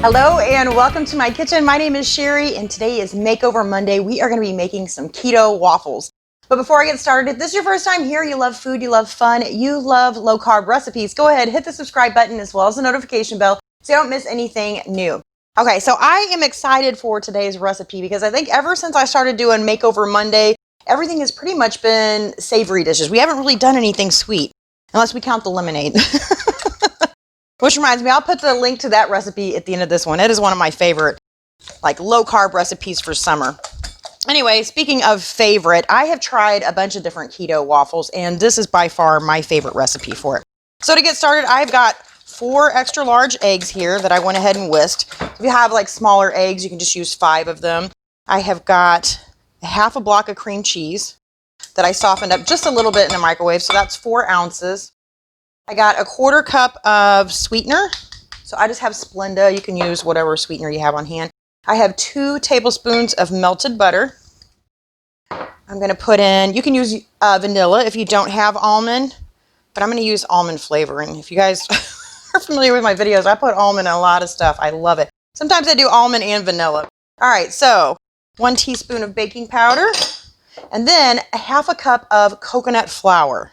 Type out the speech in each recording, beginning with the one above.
Hello and welcome to my kitchen. My name is Sherry and today is Makeover Monday. We are going to be making some keto waffles. But before I get started, if this is your first time here, you love food, you love fun, you love low carb recipes, go ahead, hit the subscribe button as well as the notification bell so you don't miss anything new. Okay, so I am excited for today's recipe because I think ever since I started doing Makeover Monday, everything has pretty much been savory dishes. We haven't really done anything sweet, unless we count the lemonade. Which reminds me, I'll put the link to that recipe at the end of this one. It is one of my favorite, like, low-carb recipes for summer. Anyway, speaking of favorite, I have tried a bunch of different keto waffles, and this is by far my favorite recipe for it. So to get started, I've got 4 extra large eggs here that I went ahead and whisked. If you have, like, smaller eggs, you can just use 5 of them. I have got half a block of cream cheese that I softened up just a little bit in the microwave, so that's 4 ounces. I got a 1/4 cup of sweetener. So I just have Splenda. You can use whatever sweetener you have on hand. I have 2 tablespoons of melted butter. I'm going to put in, you can use vanilla if you don't have almond, but I'm going to use almond flavoring. If you guys are familiar with my videos, I put almond in a lot of stuff. I love it. Sometimes I do almond and vanilla. All right, so 1 teaspoon of baking powder, and then a 1/2 cup of coconut flour.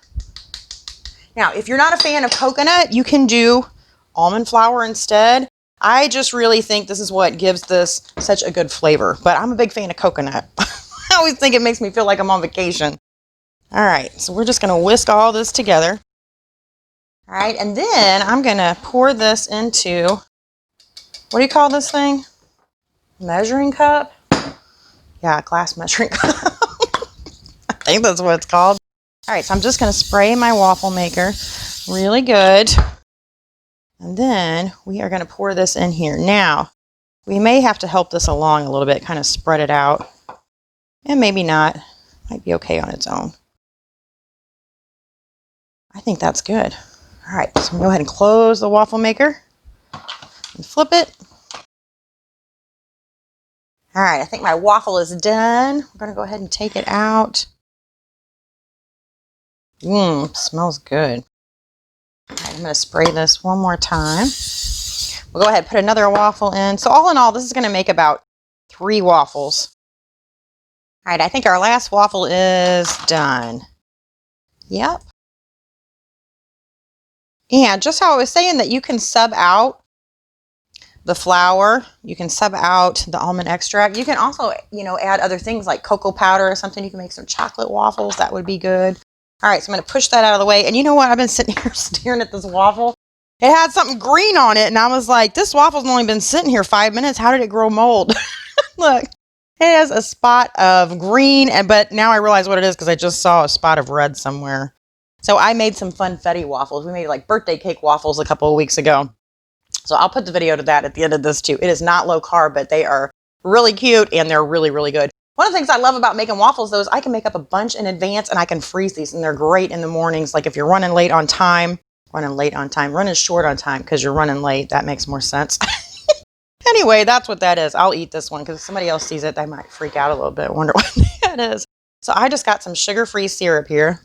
Now, if you're not a fan of coconut, you can do almond flour instead. I just really think this is what gives this such a good flavor, but I'm a big fan of coconut. I always think it makes me feel like I'm on vacation. All right, so we're just going to whisk all this together. All right, and then I'm going to pour this into, what do you call this thing? Measuring cup? Yeah, glass measuring cup. I think that's what it's called. All right, so I'm just going to spray my waffle maker really good. And then we are going to pour this in here. Now, we may have to help this along a little bit, kind of spread it out. And maybe not. Might be okay on its own. I think that's good. All right, so I'm going to go ahead and close the waffle maker and flip it. All right, I think my waffle is done. We're going to go ahead and take it out. Smells good. All right, I'm going to spray this one more time. We'll go ahead and put another waffle in. So all in all, this is going to make about 3 waffles. All right, I think our last waffle is done. Yep. And just how I was saying that you can sub out the flour, you can sub out the almond extract. You can also, add other things like cocoa powder or something. You can make some chocolate waffles. That would be good. All right, so I'm going to push that out of the way. And you know what? I've been sitting here staring at this waffle. It had something green on it, and I was like, this waffle's only been sitting here 5 minutes. How did it grow mold? Look, it has a spot of green, but now I realize what it is because I just saw a spot of red somewhere. So I made some funfetti waffles. We made like birthday cake waffles a couple of weeks ago. So I'll put the video to that at the end of this too. It is not low carb, but they are really cute, and they're really, really good. One of the things I love about making waffles, though, is I can make up a bunch in advance and I can freeze these, and they're great in the mornings. Like if you're running short on time, because you're running late. That makes more sense. Anyway, that's what that is. I'll eat this one because if somebody else sees it, they might freak out a little bit. Wonder what that is. So I just got some sugar-free syrup here.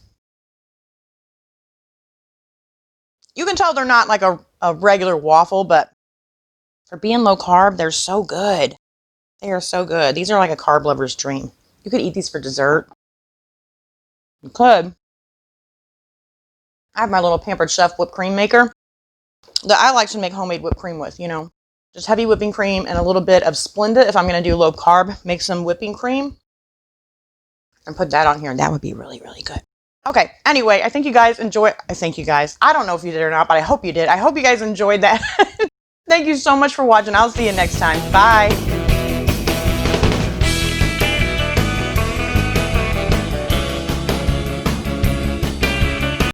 You can tell they're not like a regular waffle, but for being low carb, they're so good. They are so good. These are like a carb lover's dream. You could eat these for dessert. You could. I have my little Pampered Chef whipped cream maker that I like to make homemade whipped cream with, Just heavy whipping cream and a little bit of Splenda if I'm going to do low carb. Make some whipping cream and put that on here, and that would be really, really good. Okay, anyway, I don't know if you did or not, but I hope you did. I hope you guys enjoyed that. Thank you so much for watching. I'll see you next time. Bye.